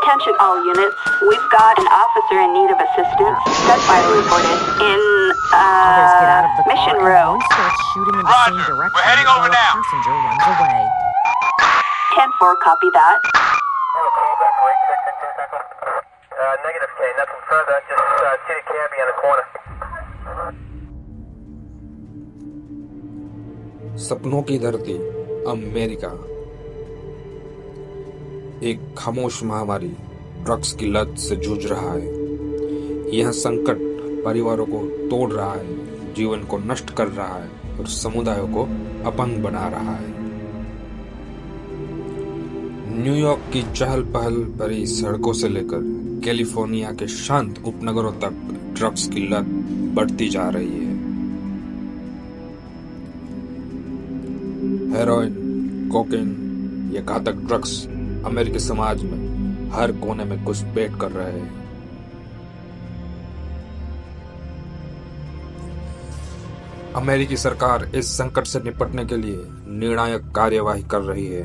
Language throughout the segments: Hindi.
Attention all units, we've got an officer in need of assistance. Gunfire reported in, Others get out of the Mission car Row. and one starts shooting in the Roger. same direction We're heading over while now. a passenger runs away. 10-4, copy that. Negative K, nothing further, just see the cabbie on the corner. सपनों की धरती अमेरिका। एक खामोश महामारी ड्रग्स की लत से जूझ रहा है। यह संकट परिवारों को तोड़ रहा है, जीवन को नष्ट कर रहा है और समुदायों को अपंग बना रहा है। न्यूयॉर्क की चहल पहल भरी सड़कों से लेकर कैलिफोर्निया के शांत उपनगरों तक ड्रग्स की लत बढ़ती जा रही है। हेरोइन, कोकेन, ये घातक ड्रग्स अमेरिकी समाज में हर कोने में घुसपैठ कर रहे हैं। अमेरिकी सरकार इस संकट से निपटने के लिए निर्णायक कार्यवाही कर रही है।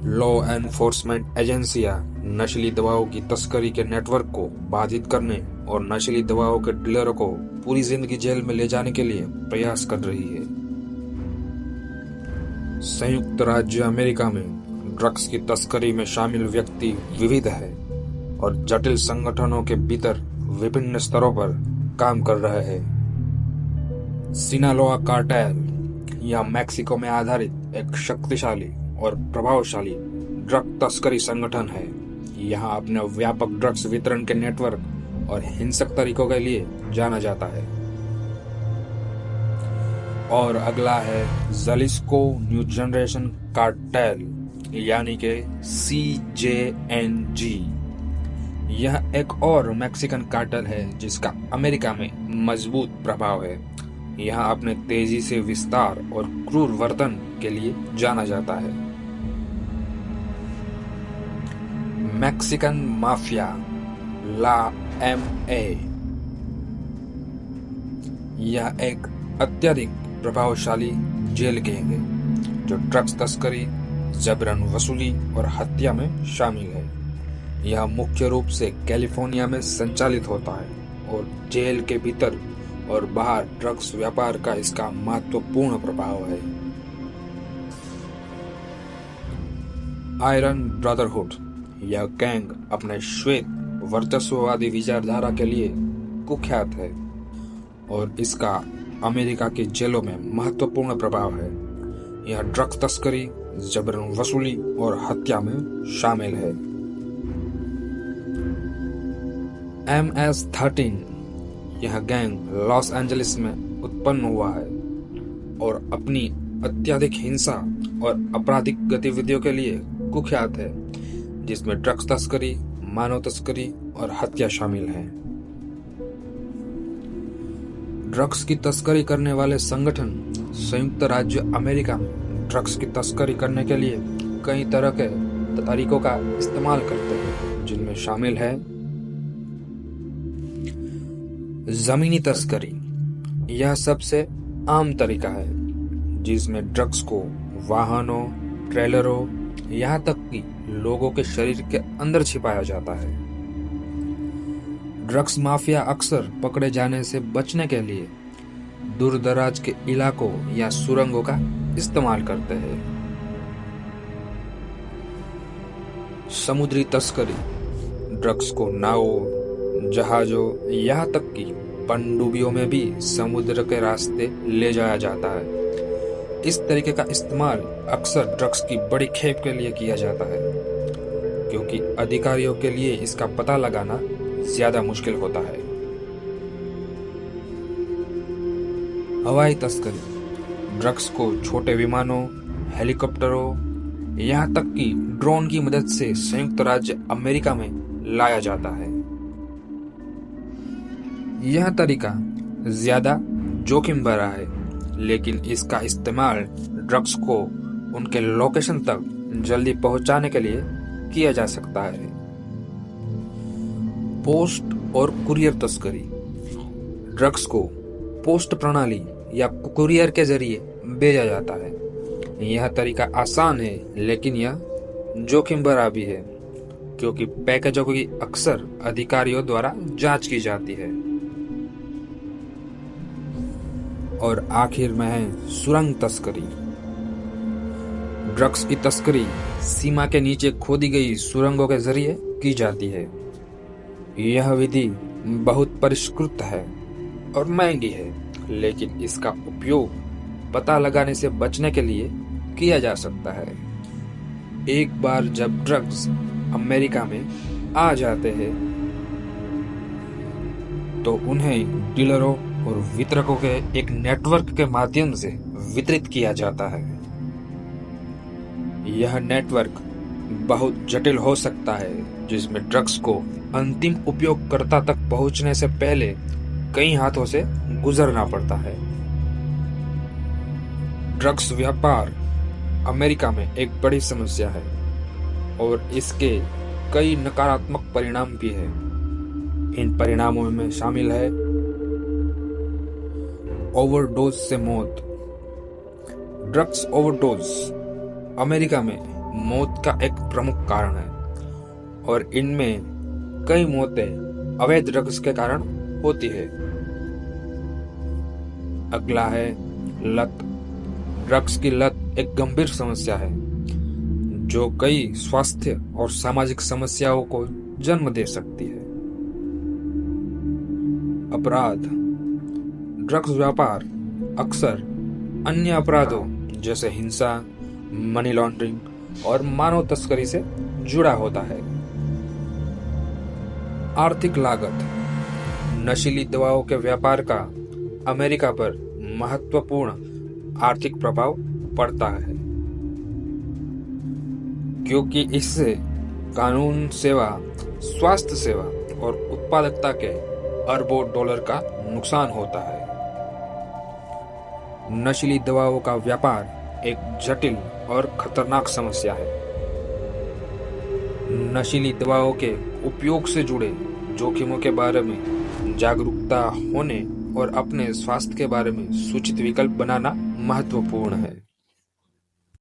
लॉ एनफोर्समेंट एजेंसियां नशीली दवाओं की तस्करी के नेटवर्क को बाधित करने और नशीली दवाओं के डीलरों को पूरी जिंदगी जेल में ले जाने के लिए प्रयास कर रही है। संयुक्त राज्य अमेरिका में ड्रग्स की तस्करी में शामिल व्यक्ति विविध है और जटिल संगठनों के भीतर विभिन्न स्तरों पर काम कर रहे हैं। सिनालोआ कार्टेल या मैक्सिको में आधारित एक शक्तिशाली और प्रभावशाली ड्रग तस्करी संगठन है। यहाँ अपने व्यापक ड्रग्स वितरण के नेटवर्क और हिंसक तरीकों के लिए जाना जाता है। और अगला है जलिस्को न्यू जनरेशन कार्टेल यानी कि CJNG। यह एक और मैक्सिकन कार्टेल है जिसका अमेरिका में मजबूत प्रभाव है। यहाँ अपने तेजी से विस्तार और क्रूर वर्तन के लिए जाना जाता है। मैक्सिकन माफिया ला MA। यह एक अत्यधिक प्रभावशाली जेल गैंग है जो ड्रग्स तस्करी, जबरन वसूली और हत्या में शामिल है। यह मुख्य रूप से कैलिफोर्निया में संचालित होता है और जेल के भीतर और बाहर ड्रग्स व्यापार का इसका महत्वपूर्ण प्रभाव है। आयरन ब्रदरहुड यह गैंग अपने श्वेत वर्चस्ववादी विचारधारा के लिए कुख्यात है और इसका अमेरिका की जेलों में महत्वपूर्ण प्रभाव है। यह ड्रग्स तस्करी, जबरन वसूली और हत्या में शामिल है। MS-13 यह गैंग लॉस एंजलिस में उत्पन्न हुआ है और अपनी अत्यधिक हिंसा और आपराधिक गतिविधियों के लिए कुख्यात है, जिसमें ड्रग्स तस्करी, मानव तस्करी और हत्या शामिल है। ड्रग्स की तस्करी करने वाले संगठन संयुक्त राज्य अमेरिका में ड्रग्स की तस्करी करने के लिए कई तरह के तरीकों का इस्तेमाल करते हैं, जिनमें शामिल है जमीनी तस्करी। यह सबसे आम तरीका है जिसमें ड्रग्स को वाहनों, ट्रेलरों, यहाँ तक कि लोगों के शरीर के अंदर छिपाया जाता है। ड्रग्स माफिया अक्सर पकड़े जाने से बचने के लिए दूर दराज के इलाकों या सुरंगों का इस्तेमाल करते हैं। समुद्री तस्करी ड्रग्स को नावों, जहाजों, यहाँ तक कि पनडुब्बियों में भी समुद्र के रास्ते ले जाया जाता है। इस तरीके का इस्तेमाल अक्सर ड्रग्स की बड़ी खेप के लिए किया जाता है, क्योंकि अधिकारियों के लिए इसका पता लगाना ज्यादा मुश्किल होता है। हवाई तस्करी ड्रग्स को छोटे विमानों, हेलीकॉप्टरों, यहाँ तक कि ड्रोन की मदद से संयुक्त राज्य अमेरिका में लाया जाता है। यह तरीका ज्यादा जोखिम भरा है, लेकिन इसका इस्तेमाल ड्रग्स को उनके लोकेशन तक जल्दी पहुंचाने के लिए किया जा सकता है। पोस्ट और कुरियर तस्करी ड्रग्स को पोस्ट प्रणाली या कुरियर के जरिए भेजा जाता है। यह तरीका आसान है, लेकिन यह जोखिम भरा भी है, क्योंकि पैकेजों की अक्सर अधिकारियों द्वारा जांच की जाती है। और आखिर में है सुरंग तस्करी। ड्रग्स की तस्करी सीमा के नीचे खोदी गई सुरंगों के जरिए की जाती है। यह विधि बहुत परिष्कृत है और महंगी है, लेकिन इसका उपयोग पता लगाने से बचने के लिए किया जा सकता है। एक बार जब ड्रग्स अमेरिका में आ जाते हैं तो उन्हें डीलरों और वितरकों के एक नेटवर्क के माध्यम से वितरित किया जाता है। यह नेटवर्क बहुत जटिल हो सकता है, जिसमें ड्रग्स को अंतिम उपयोगकर्ता तक पहुंचने से पहले कई हाथों से गुजरना पड़ता है। ड्रग्स व्यापार अमेरिका में एक बड़ी समस्या है और इसके कई नकारात्मक परिणाम भी हैं। इन परिणामों में शामिल है ओवरडोज से मौत। ड्रग्स ओवरडोज अमेरिका में मौत का एक प्रमुख कारण है और इनमें कई मौतें अवैध ड्रग्स के कारण होती है। अगला है लत। ड्रग्स की लत एक गंभीर समस्या है जो कई स्वास्थ्य और सामाजिक समस्याओं को जन्म दे सकती है। अपराध। ड्रग्स व्यापार अक्सर अन्य अपराधों जैसे हिंसा, मनी लॉन्ड्रिंग और मानव तस्करी से जुड़ा होता है। आर्थिक लागत। नशीली दवाओं के व्यापार का अमेरिका पर महत्वपूर्ण आर्थिक प्रभाव पड़ता है, क्योंकि इससे कानून सेवा, स्वास्थ्य सेवा और उत्पादकता के अरबों डॉलर का नुकसान होता है। नशीली दवाओं का व्यापार एक जटिल और खतरनाक समस्या है। नशीली दवाओं के उपयोग से जुड़े जोखिमों के बारे में जागरूकता होने और अपने स्वास्थ्य के बारे में सूचित विकल्प बनाना महत्वपूर्ण है।